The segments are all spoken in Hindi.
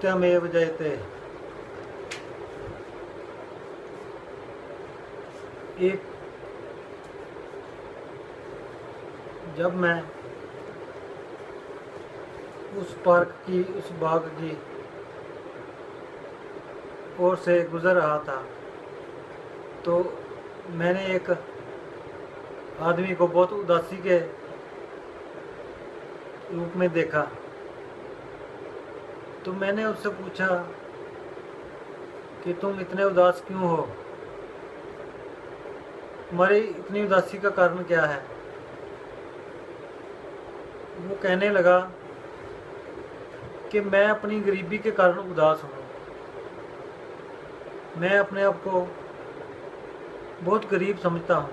सत्यमेव जयते। एक जब मैं उस पार्क की, उस बाग की ओर से गुज़र रहा था तो मैंने एक आदमी को बहुत उदासी के रूप में देखा। तो मैंने उससे पूछा कि तुम इतने उदास क्यों हो, तुम्हारी इतनी उदासी का कारण क्या है। वो कहने लगा कि मैं अपनी गरीबी के कारण उदास हूँ। मैं अपने आप को बहुत गरीब समझता हूँ।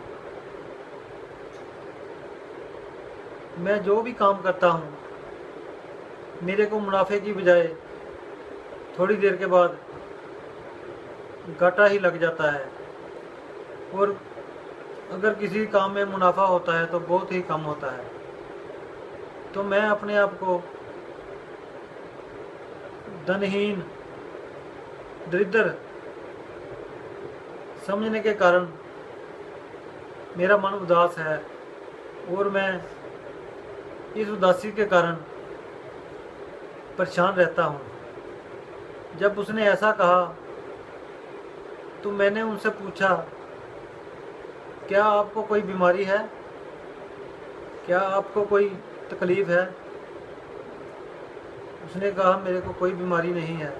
मैं जो भी काम करता हूँ मेरे को मुनाफे की बजाय थोड़ी देर के बाद घाटा ही लग जाता है, और अगर किसी काम में मुनाफा होता है तो बहुत ही कम होता है। तो मैं अपने आप को धनहीन, दरिद्र समझने के कारण मेरा मन उदास है, और मैं इस उदासी के कारण परेशान रहता हूँ। जब उसने ऐसा कहा तो मैंने उनसे पूछा, क्या आपको कोई बीमारी है, क्या आपको कोई तकलीफ़ है। उसने कहा, मेरे को कोई बीमारी नहीं है,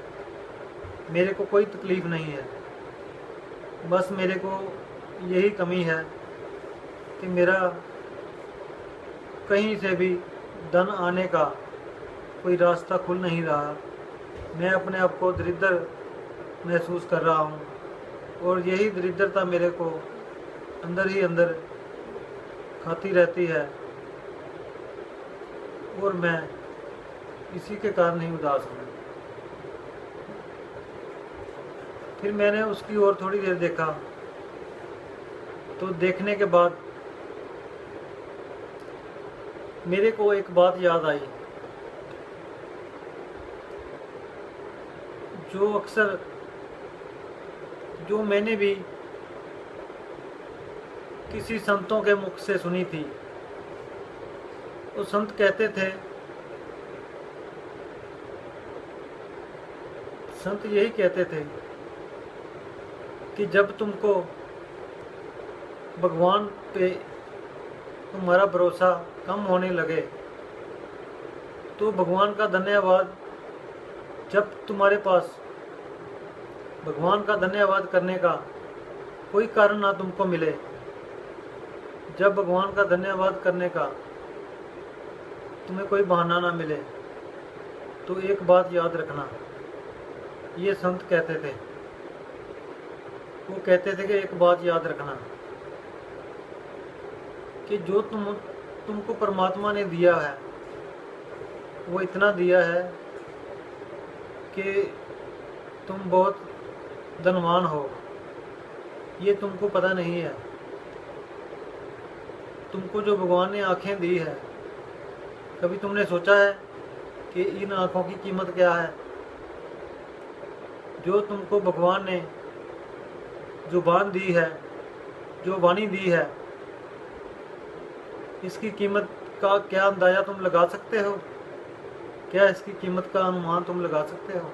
मेरे को कोई तकलीफ़ नहीं है, बस मेरे को यही कमी है कि मेरा कहीं से भी धन आने का कोई रास्ता खुल नहीं रहा। मैं अपने आप को दरिद्र महसूस कर रहा हूँ, और यही दरिद्रता मेरे को अंदर ही अंदर खाती रहती है, और मैं इसी के कारण ही उदास हूँ। फिर मैंने उसकी ओर थोड़ी देर देखा, तो देखने के बाद मेरे को एक बात याद आई जो अक्सर, जो मैंने भी किसी संतों के मुख से सुनी थी। वो संत कहते थे, संत यही कहते थे कि जब तुमको भगवान पे तुम्हारा भरोसा कम होने लगे तो भगवान का धन्यवाद, जब तुम्हारे पास भगवान का धन्यवाद करने का कोई कारण ना तुमको मिले, जब भगवान का धन्यवाद करने का तुम्हें कोई बहाना ना मिले, तो एक बात याद रखना। ये संत कहते थे, वो कहते थे कि एक बात याद रखना कि जो तुमको परमात्मा ने दिया है वो इतना दिया है कि तुम बहुत धनवान हो, ये तुमको पता नहीं है। तुमको जो भगवान ने आँखें दी है, कभी तुमने सोचा है कि इन आँखों की कीमत क्या है। जो तुमको भगवान ने जुबान दी है, जो वाणी दी है, इसकी कीमत का क्या अंदाज़ा तुम लगा सकते हो? क्या इसकी कीमत का अनुमान तुम लगा सकते हो?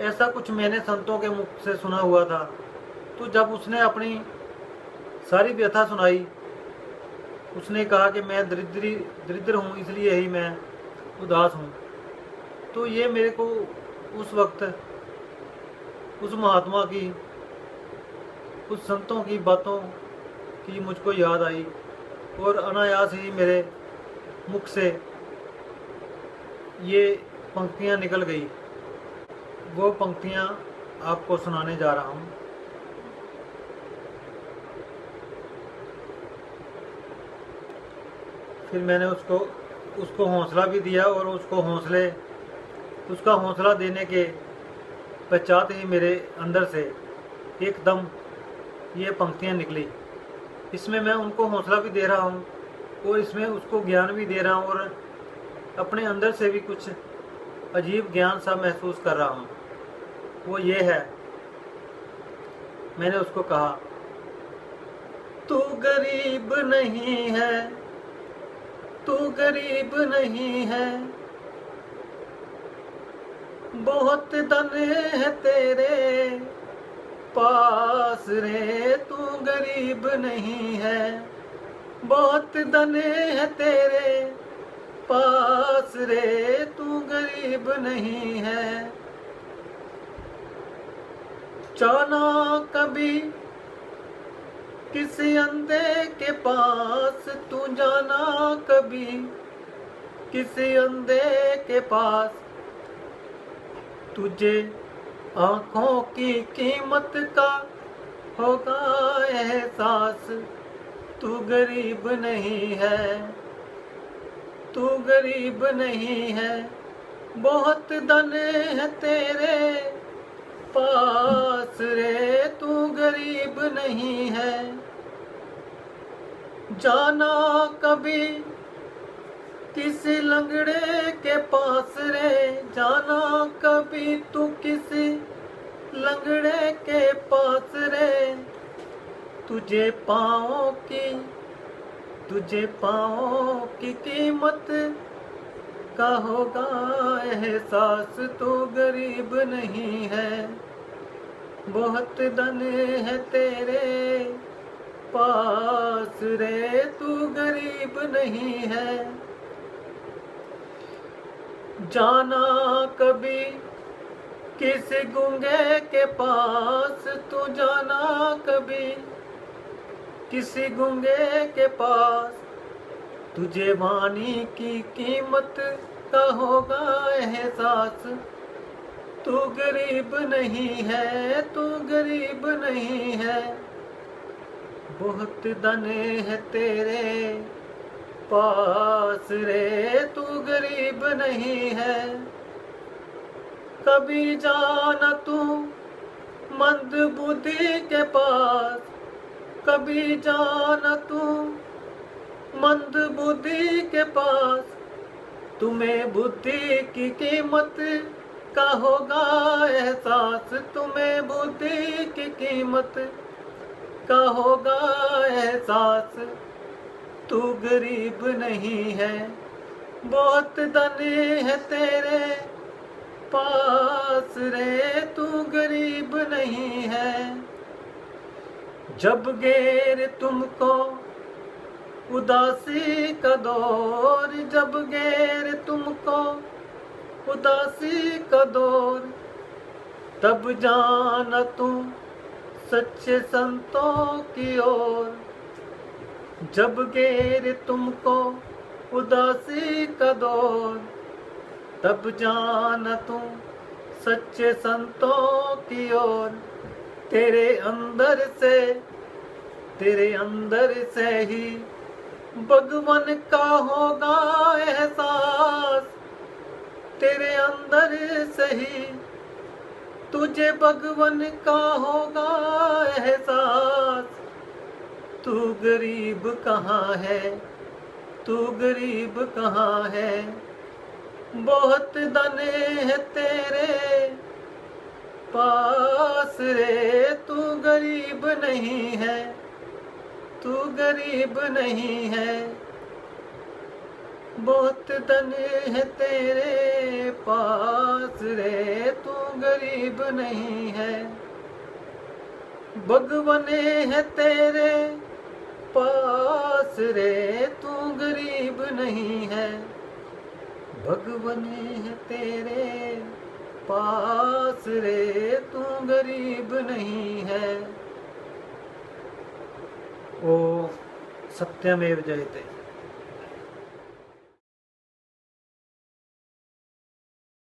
ऐसा कुछ मैंने संतों के मुख से सुना हुआ था। तो जब उसने अपनी सारी व्यथा सुनाई, उसने कहा कि मैं दरिद्र हूँ, इसलिए ही मैं उदास हूँ। तो ये मेरे को उस वक्त उस महात्मा की, उस संतों की बातों की मुझको याद आई, और अनायास ही मेरे मुख से ये पंक्तियाँ निकल गई। वो पंक्तियाँ आपको सुनाने जा रहा हूँ। फिर मैंने उसको हौसला भी दिया, और उसका हौसला देने के पश्चात ही मेरे अंदर से एकदम ये पंक्तियाँ निकली। इसमें मैं उनको हौसला भी दे रहा हूँ, और इसमें उसको ज्ञान भी दे रहा हूँ, और अपने अंदर से भी कुछ अजीब ज्ञान सा महसूस कर रहा हूँ, वो ये है। मैंने उसको कहा, तू गरीब नहीं है, तू गरीब नहीं है, बहुत धन है तेरे पास रे, तू गरीब नहीं है, बहुत धन है तेरे पास रे, तू गरीब नहीं है। जाना कभी किसी अंधे के पास, तू जाना कभी किसी अंधे के पास, तुझे आँखों की कीमत का होगा एहसास। तू गरीब नहीं है, तू गरीब नहीं है, बहुत धन है तेरे पास रे, तू गरीब नहीं है। जाना कभी किसी लंगड़े के पास रे, जाना कभी तू किसी लंगड़े के पास रे, तुझे पाँव की कीमत का होगा एहसास। तू गरीब नहीं है, बहुत धन है तेरे पास रे, तू गरीब नहीं है। जाना कभी किसी गूंगे के पास, तू जाना कभी किसी गूंगे के पास, तुझे वाणी की कीमत का होगा एहसास। तू गरीब नहीं है, तू गरीब नहीं है, बहुत धन है तेरे पास रे, तू गरीब नहीं है। कभी जाना तू मंद बुद्धि के पास, कभी जाना तू मंद बुद्धि के पास, तुम्हें बुद्धि की कीमत का होगा एहसास। तुम्हें बुद्धि की कीमत का होगा एहसास। तू गरीब नहीं है, बहुत धन है तेरे पास रे, तू गरीब नहीं है। जब घेर तुमको उदासी का दौर, जब घेर तुमको उदासी का दौर, तब जाना तुम सच्चे संतों की ओर। जब घेर तुमको उदासी का दौर, तब जाना तुम सच्चे संतों की ओर। तेरे अंदर से ही भगवान का होगा एहसास। तेरे अंदर से ही तुझे भगवान का होगा एहसास। तू गरीब कहाँ है, तू गरीब कहाँ है, बहुत धन है तेरे पास रे, तू गरीब नहीं है, तू गरीब नहीं है, बहुत धन है तेरे पास रे, तू गरीब नहीं है। भगवान है तेरे पास रे, तू गरीब नहीं है, भगवान है तेरे पास रे, तू गरीब नहीं है। ओ सत्यमेव जयते।